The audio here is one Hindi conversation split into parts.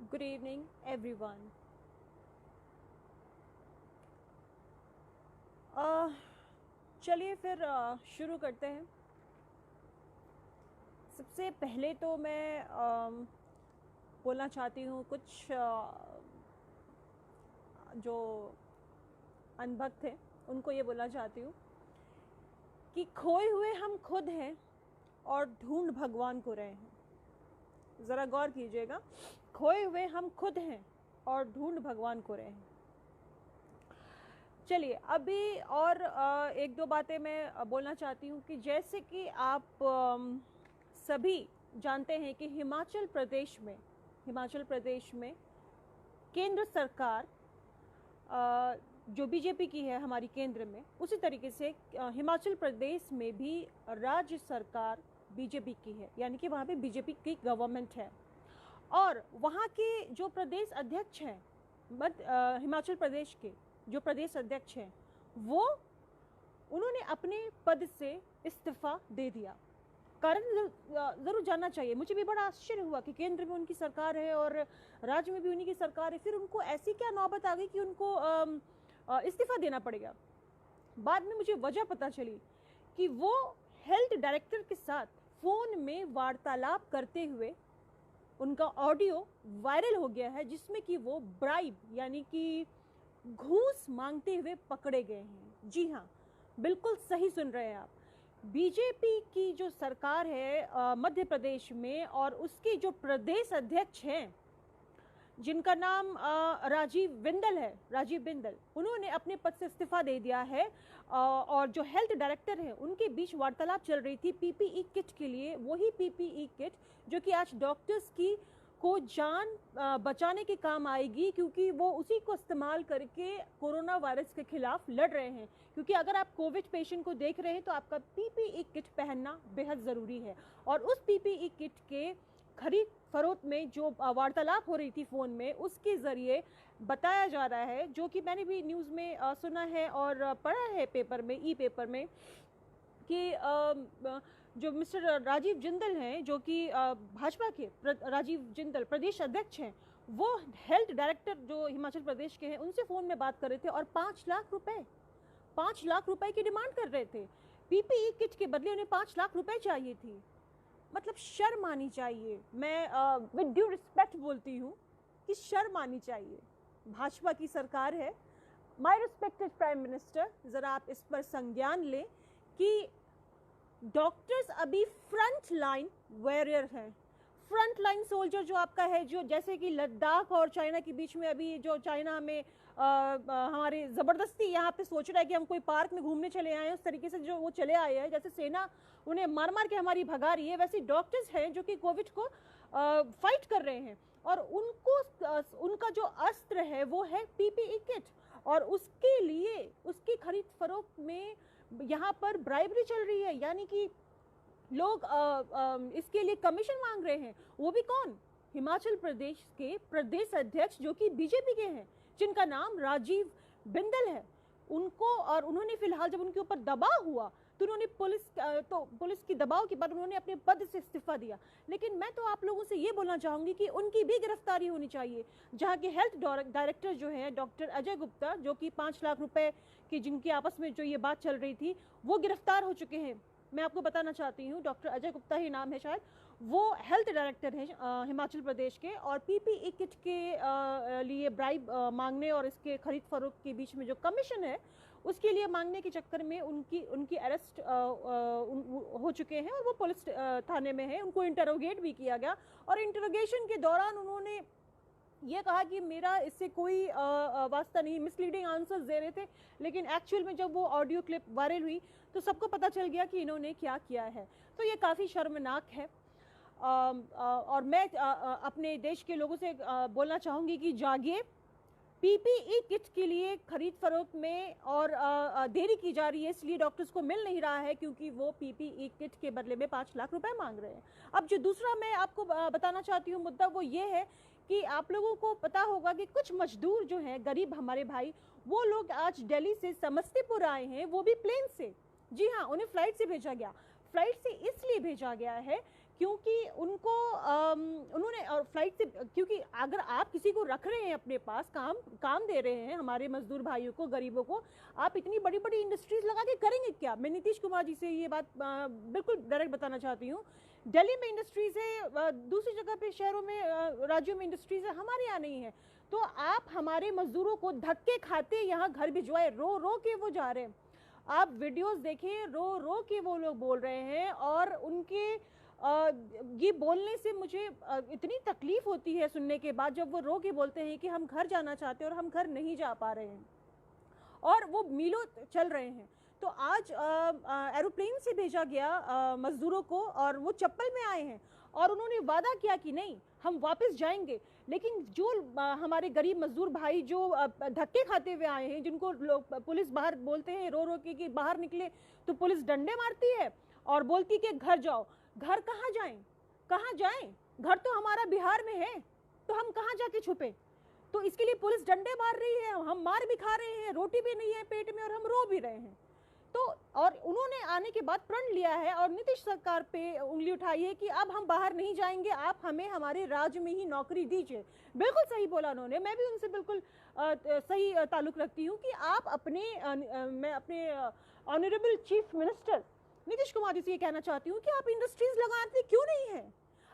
Good evening, everyone. uh, चलिए फिर शुरू करते हैं। सबसे पहले तो मैं बोलना चाहती हूँ कुछ जो अनभक्त हैं उनको ये बोलना चाहती हूँ कि खोए हुए हम खुद हैं और ढूंढ भगवान को रहे हैं। ज़रा गौर कीजिएगा, खोए हुए हम खुद हैं और ढूंढ भगवान को रहे हैं। चलिए अभी और एक दो बातें मैं बोलना चाहती हूँ कि जैसे कि आप सभी जानते हैं कि हिमाचल प्रदेश में केंद्र सरकार जो बीजेपी की है हमारी केंद्र में, उसी तरीके से हिमाचल प्रदेश में भी राज्य सरकार बीजेपी की है, यानी कि वहाँ पे बीजेपी की गवर्नमेंट है। और वहाँ के जो प्रदेश अध्यक्ष हैं हिमाचल प्रदेश के जो प्रदेश अध्यक्ष हैं वो उन्होंने अपने पद से इस्तीफा दे दिया। कारण ज़रूर जानना चाहिए। मुझे भी बड़ा आश्चर्य हुआ कि केंद्र में उनकी सरकार है और राज्य में भी उन्हीं की सरकार है, फिर उनको ऐसी क्या नौबत आ गई कि उनको इस्तीफा देना पड़ेगा। बाद में मुझे वजह पता चली कि वो हेल्थ डायरेक्टर के साथ फ़ोन में वार्तालाप करते हुए उनका ऑडियो वायरल हो गया है, जिसमें कि वो ब्राइब यानी कि घूस मांगते हुए पकड़े गए हैं। जी हाँ, बिल्कुल सही सुन रहे हैं आप। बीजेपी की जो सरकार है मध्य प्रदेश में, और उसके जो प्रदेश अध्यक्ष हैं जिनका नाम राजीव बिंदल, उन्होंने अपने पद से इस्तीफा दे दिया है। और जो हेल्थ डायरेक्टर हैं उनके बीच वार्तालाप चल रही थी पीपीई किट के लिए, वही पीपीई किट जो कि आज डॉक्टर्स की को जान बचाने के काम आएगी, क्योंकि वो उसी को इस्तेमाल करके कोरोना वायरस के खिलाफ लड़ रहे हैं। क्योंकि अगर आप कोविड पेशेंट को देख रहे हैं तो आपका पीपीई किट पहनना बेहद ज़रूरी है। और उस पीपीई किट के खरीद फरोख्त में जो वार्तालाप हो रही थी फ़ोन में, उसके ज़रिए बताया जा रहा है, जो कि मैंने भी न्यूज़ में सुना है और पढ़ा है पेपर में, ई पेपर में, कि जो मिस्टर राजीव जिंदल हैं, जो कि भाजपा के राजीव जिंदल प्रदेश अध्यक्ष हैं, वो हेल्थ डायरेक्टर जो हिमाचल प्रदेश के हैं उनसे फ़ोन में बात कर रहे थे और 5 लाख रुपए की डिमांड कर रहे थे। पीपीई किट के बदले उन्हें 5 लाख रुपए चाहिए थी। मतलब शर्म आनी चाहिए। मैं विद ड्यू रिस्पेक्ट बोलती हूँ कि शर्म आनी चाहिए। भाजपा की सरकार है। माय रिस्पेक्टेड प्राइम मिनिस्टर, ज़रा आप इस पर संज्ञान लें कि डॉक्टर्स अभी फ्रंट लाइन वॉरियर हैं। फ्रंट लाइन सोल्जर जो आपका है, जो जैसे कि लद्दाख और चाइना के बीच में, अभी जो चाइना हमें हमारे ज़बरदस्ती यहाँ पे सोच रहा है कि हम कोई पार्क में घूमने चले आए हैं, उस तरीके से जो वो चले आए हैं, जैसे सेना उन्हें मार मार के हमारी भगा रही है, वैसे डॉक्टर्स हैं जो कि कोविड को फाइट कर रहे हैं। और उनको उनका जो अस्त्र है वो है पीपीई किट, और उसके लिए उसकी खरीद फरोख्त में यहाँ पर ब्राइबरी चल रही है, यानी कि लोग इसके लिए कमीशन मांग रहे हैं। वो भी कौन? हिमाचल प्रदेश के प्रदेश अध्यक्ष जो कि बीजेपी के हैं, जिनका नाम राजीव बिंदल है। उनको, और उन्होंने फिलहाल जब उनके ऊपर दबाव हुआ तो उन्होंने पुलिस की दबाव के बाद उन्होंने अपने पद से इस्तीफा दिया। लेकिन मैं तो आप लोगों से ये बोलना चाहूँगी कि उनकी भी गिरफ्तारी होनी चाहिए। जहाँ के हेल्थ डायरेक्टर जो है डॉक्टर अजय गुप्ता, जो कि 5 लाख रुपए की जिनकी आपस में जो ये बात चल रही थी, वो गिरफ्तार हो चुके हैं। मैं आपको बताना चाहती हूँ, डॉक्टर अजय गुप्ता ही नाम है शायद, वो हेल्थ डायरेक्टर हैं हिमाचल प्रदेश के। और पीपीई किट के लिए ब्राइब मांगने और इसके खरीद फरोख्त के बीच में जो कमीशन है उसके लिए मांगने के चक्कर में उनकी अरेस्ट हो चुके हैं, और वो पुलिस थाने में है। उनको इंटरोगेट भी किया गया, और इंटरोगेशन के दौरान उन्होंने ये कहा कि मेरा इससे कोई वास्ता नहीं, मिसलीडिंग आंसर्स दे रहे थे। लेकिन एक्चुअल में जब वो ऑडियो क्लिप वायरल हुई तो सबको पता चल गया कि इन्होंने क्या किया है। तो ये काफ़ी शर्मनाक है। और मैं अपने देश के लोगों से बोलना चाहूँगी कि जागिए। पीपीई किट के लिए खरीद फरोख्त में और देरी की जा रही है, इसलिए डॉक्टर्स को मिल नहीं रहा है, क्योंकि वो पीपीई किट के बदले में 5 लाख रुपए मांग रहे हैं। अब जो दूसरा मैं आपको बताना चाहती हूँ मुद्दा, वो ये है कि आप लोगों को पता होगा कि कुछ मजदूर जो हैं, गरीब हमारे भाई, वो लोग आज दिल्ली से समस्तीपुर आए हैं, वो भी प्लेन से। जी हाँ, उन्हें फ्लाइट से भेजा गया। फ्लाइट से इसलिए भेजा गया है क्योंकि उनको उन्होंने फ्लाइट से, क्योंकि अगर आप किसी को रख रहे हैं अपने पास, काम दे रहे हैं हमारे मजदूर भाइयों को, गरीबों को, आप इतनी बड़ी बड़ी इंडस्ट्रीज लगा के करेंगे क्या? मैं नीतीश कुमार जी से ये बात बिल्कुल डायरेक्ट बताना चाहती हूँ। दिल्ली में इंडस्ट्रीज है, दूसरी जगह पे शहरों में, राज्यों में इंडस्ट्रीज है, हमारे यहाँ नहीं है। तो आप हमारे मजदूरों को धक्के खाते यहाँ घर भिजवाए, रो रो के वो जा रहे हैं। आप वीडियोस देखिए, रो रो के वो लोग बोल रहे हैं, और उनके ये बोलने से मुझे इतनी तकलीफ होती है सुनने के बाद, जब वो रो के बोलते हैं कि हम घर जाना चाहते हैं और हम घर नहीं जा पा रहे हैं, और वो मीलों चल रहे हैं। तो आज एरोप्लेन से भेजा गया मजदूरों को, और वो चप्पल में आए हैं, और उन्होंने वादा किया कि नहीं हम वापस जाएंगे। लेकिन जो हमारे गरीब मजदूर भाई जो धक्के खाते हुए आए हैं, जिनको लोग पुलिस बाहर बोलते हैं रो रो के कि बाहर निकले, तो पुलिस डंडे मारती है और बोलती कि घर जाओ। घर कहाँ जाएं, कहाँ जाएं? घर तो हमारा बिहार में है, तो हम कहाँ जाके छुपे? तो इसके लिए पुलिस डंडे मार रही है, हम मार भी खा रहे हैं, रोटी भी नहीं है पेट में, और हम रो भी रहे हैं। तो और उन्होंने आने के बाद प्रण लिया है और नीतीश सरकार पे उंगली उठाई है कि अब हम बाहर नहीं जाएंगे, आप हमें हमारे राज्य में ही नौकरी दीजिए। बिल्कुल सही बोला उन्होंने, मैं भी उनसे बिल्कुल सही ताल्लुक रखती हूँ कि आप मैं अपने honourable chief minister Nitish Kumar ji से ये कहना चाहती हूँ कि आप इंडस्ट्रीज लगाते क्यों नहीं है?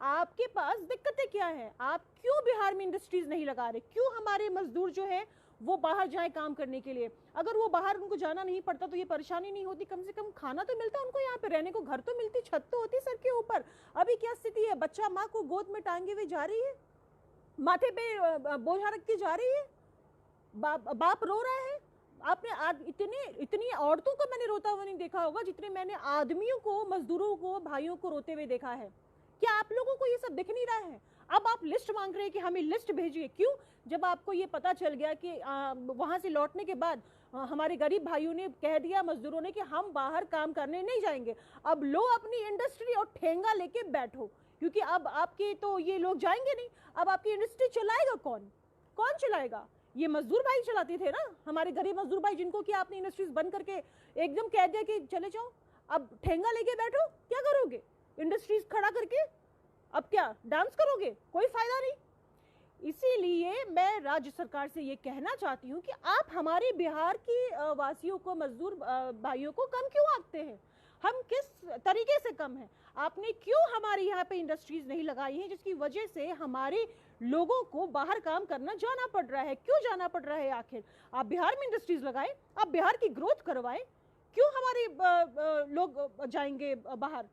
आपके पास दिक्कतें क्या हैं? आप क्यों बिहार में इंडस्ट्रीज नहीं लगा रहे? क्यों हमारे मजदूर जो है वो बाहर जाए काम करने के लिए? अगर वो बाहर उनको जाना नहीं पड़ता तो ये परेशानी नहीं होती, कम से कम खाना तो मिलता उनको, यहाँ पे रहने को घर तो मिलती, छत तो होती सर के ऊपर। अभी क्या स्थिति है? बच्चा माँ को गोद में टांगे हुए जा रही है, माथे पे बोझा रख के जा रही है, बाप रो रहा है। आपने इतनी औरतों को मैंने रोता हुआ नहीं देखा होगा जितने मैंने आदमियों को, मजदूरों को, भाइयों को रोते हुए देखा है। क्या आप लोगों को ये सब दिख नहीं रहा है? अब आप लिस्ट मांग रहे हैं कि हमें लिस्ट भेजिए। क्यों? जब आपको ये पता चल गया कि वहां से लौटने के बाद हमारे गरीब भाइयों ने कह दिया, मजदूरों ने, कि हम बाहर काम करने नहीं जाएंगे, अब लो अपनी इंडस्ट्री और ठेंगा लेके बैठो, क्योंकि अब आपके तो ये लोग जाएंगे नहीं। अब आपकी इंडस्ट्री चलाएगा कौन? कौन चलाएगा? ये मजदूर भाई चलाते थे ना, हमारे गरीब मजदूर भाई, जिनको कि आपने इंडस्ट्रीज बंद करके एकदम कह दिया कि चले जाओ, अब ठेंगा लेके बैठो। क्या करोगे? इंडस्ट्रीज खड़ा करके अब क्या डांस करोगे? कोई फायदा नहीं। इसीलिए मैं राज्य सरकार से ये कहना चाहती हूँ कि आप हमारे बिहार की वासियों को, मजदूर भाइयों को कम क्यों आंकते हैं? हम किस तरीके से कम हैं? आपने क्यों हमारे यहाँ पे इंडस्ट्रीज नहीं लगाई हैं, जिसकी वजह से हमारे लोगों को बाहर काम करना जाना पड़ रहा है? क्यों जाना पड़ रहा है आखिर? आप बिहार में इंडस्ट्रीज लगाएं, आप बिहार की ग्रोथ करवाएं, क्यों हमारे लोग जाएंगे बाहर?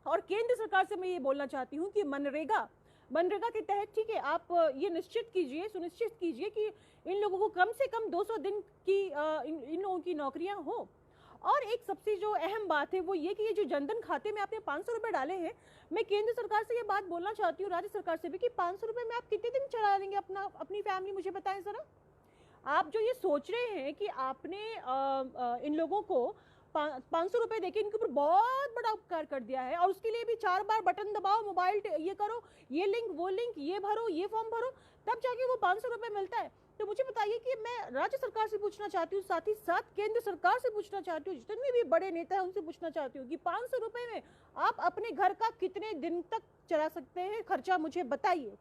और केंद्र सरकार से मैं ये बोलना चाहती हूँ कि मनरेगा के तहत, ठीक है, आप ये सुनिश्चित कीजिए कि इन लोगों को कम से कम 200 दिन की इन लोगों की नौकरियां हो। और एक सबसे जो अहम बात है वो ये कि ये जो जनधन खाते में आपने 500 रुपए डाले हैं, मैं केंद्र सरकार से ये बात बोलना चाहती हूँ, राज्य सरकार से भी, कि 500 रुपए में आप कितने दिन चला लेंगे अपनी फैमिली? मुझे बताएं जरा। आप जो ये सोच रहे हैं कि आपने इन लोगों को 500 रुपए देके इनके ऊपर बहुत बड़ा उपकार कर दिया है, और उसके लिए भी 4 बार बटन दबाओ, मोबाइल ये करो, ये लिंक, वो लिंक, ये भरो, ये फॉर्म भरो, तब जाके वो 500 रुपए मिलता है। तो मुझे बताइए कि मैं राज्य सरकार से पूछना चाहती हूँ, साथ ही साथ केंद्र सरकार से पूछना चाहती हूँ, जितने भी बड़े नेता हैं उनसे पूछना चाहती हूँ कि 500 रुपए में आप अपने घर का कितने दिन तक चला सकते हैं खर्चा? मुझे बताइए।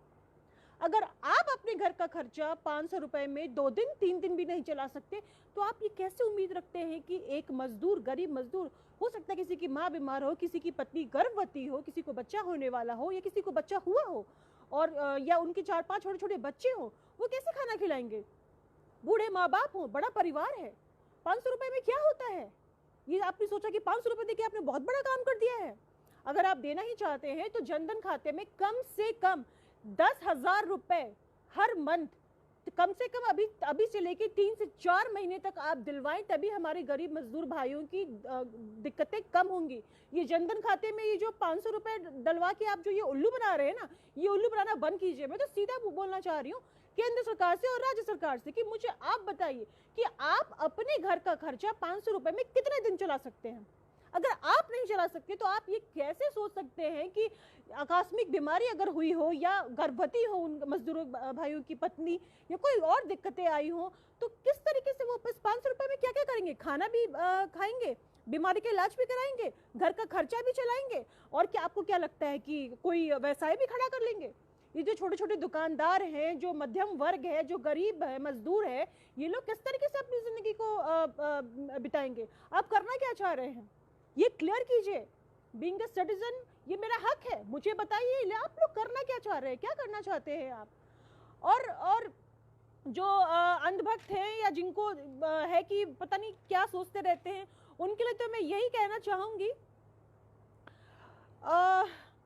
अगर आप अपने घर का खर्चा 500 रुपए में 2 दिन 3 दिन भी नहीं चला सकते, तो आप ये कैसे उम्मीद रखते हैं कि एक मजदूर, गरीब मजदूर, हो सकता है किसी की माँ बीमार हो, किसी की पत्नी गर्भवती हो, किसी को बच्चा होने वाला हो, या किसी को बच्चा हुआ हो, और या उनके 4-5 छोटे छोटे बच्चे हो, वो कैसे खाना खिलाएंगे? बूढ़े माँ बाप हो, बड़ा परिवार है। 500 रुपए में क्या होता है? ये आपने सोचा कि 500 रुपए देके आपने बहुत बड़ा काम कर दिया है? अगर आप देना ही चाहते हैं तो जनधन खाते में कम से कम 10,000 रुपए हर मंथ, कम से कम अभी से लेके 3 से 4 महीने तक आप दिलवाएं, तभी हमारे गरीब मजदूर भाइयों की दिक्कतें कम होंगी। ये जनधन खाते में ये जो 500 रुपए डलवा के आप जो ये उल्लू बना रहे हैं ना, ये उल्लू बनाना बंद कीजिए। मैं तो सीधा बोलना चाह रही हूँ केंद्र सरकार से और राज्य सरकार से कि मुझे आप बताइए कि आप अपने घर का खर्चा 500 रुपए में कितने दिन चला सकते हैं? अगर आप नहीं चला सकते तो आप ये कैसे सोच सकते हैं कि आकस्मिक बीमारी अगर हुई हो, या गर्भवती हो उन मजदूरों भाइयों की पत्नी, या कोई और दिक्कतें आई हो, तो किस तरीके से वो 500 रुपए में क्या क्या करेंगे? खाना भी खाएंगे, बीमारी का इलाज भी कराएंगे, घर का खर्चा भी चलाएंगे, और क्या आपको क्या लगता है कि कोई व्यवसाय भी खड़ा कर लेंगे? ये जो छोटे छोटे दुकानदार हैं, जो मध्यम वर्ग है, जो गरीब है, मजदूर है, ये लोग किस तरीके से अपनी जिंदगी को बिताएंगे? आप करना क्या चाह रहे हैं, ये क्लियर कीजिए। बीइंग अ सिटीजन, ये मेरा हक है, मुझे बताइए आप लोग करना क्या चाह रहे हैं, क्या करना चाहते हैं आप? और जो अंधभक्त हैं या जिनको है कि पता नहीं क्या सोचते रहते हैं, उनके लिए तो मैं यही कहना चाहूंगी,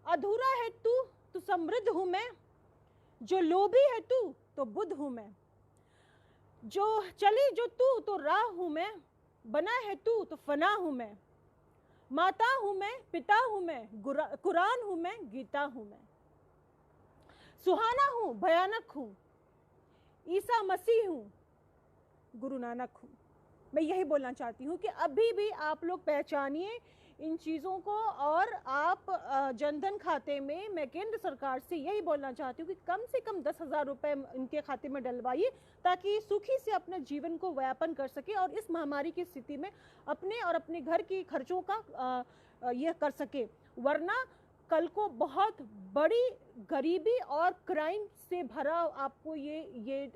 अधूरा है तू तो समृद्ध हूं मैं, जो लोभी है तू तो बुद्ध हूं मैं, जो चली जो तू तो राह हूं मैं, बना है तू तो फना हूं मैं, माता हूं मैं, पिता हूं मैं, कुरान हूं मैं, गीता हूं मैं, सुहाना हूं, भयानक हूं, ईसा मसीह हूं, गुरु नानक हूं। मैं यही बोलना चाहती हूँ कि अभी भी आप लोग पहचानिए इन चीज़ों को, और आप जनधन खाते में, मैं केंद्र सरकार से यही बोलना चाहती हूँ कि कम से कम 10,000 रुपये इनके खाते में डलवाइए, ताकि सुखी से अपने जीवन को व्यापन कर सके और इस महामारी की स्थिति में अपने और अपने घर की खर्चों का यह कर सके। वरना कल को बहुत बड़ी गरीबी और क्राइम से भरा आपको ये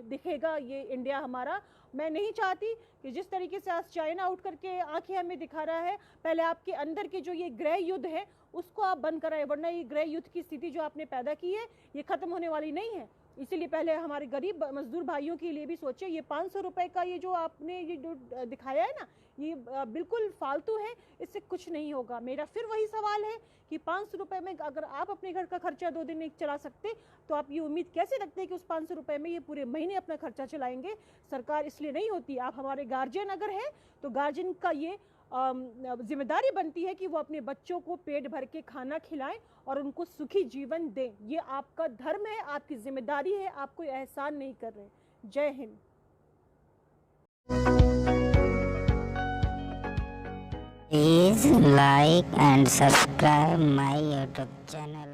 दिखेगा ये इंडिया हमारा। मैं नहीं चाहती कि जिस तरीके से आज चाइना उठ करके आंखें हमें दिखा रहा है, पहले आपके अंदर के जो ये गृह युद्ध है उसको आप बंद कराएं, वरना ये गृह युद्ध की स्थिति जो आपने पैदा की है ये खत्म होने वाली नहीं है। इसीलिए पहले हमारे गरीब मजदूर भाइयों के लिए भी सोचिए। ये 500 रुपए का ये जो आपने ये जो दिखाया है ना, ये बिल्कुल फालतू है, इससे कुछ नहीं होगा। मेरा फिर वही सवाल है कि 500 रुपए में अगर आप अपने घर का खर्चा 2 दिन नहीं चला सकते, तो आप ये उम्मीद कैसे रखते हैं कि उस 500 रुपए में ये पूरे महीने अपना खर्चा चलाएंगे? सरकार इसलिए नहीं होती। आप हमारे गार्जियन अगर है तो गार्जियन का ये जिम्मेदारी बनती है कि वो अपने बच्चों को पेट भर के खाना खिलाएं और उनको सुखी जीवन दें। ये आपका धर्म है, आपकी जिम्मेदारी है, आप कोई एहसान नहीं कर रहे। जय Hind. Please like and subscribe my YouTube channel.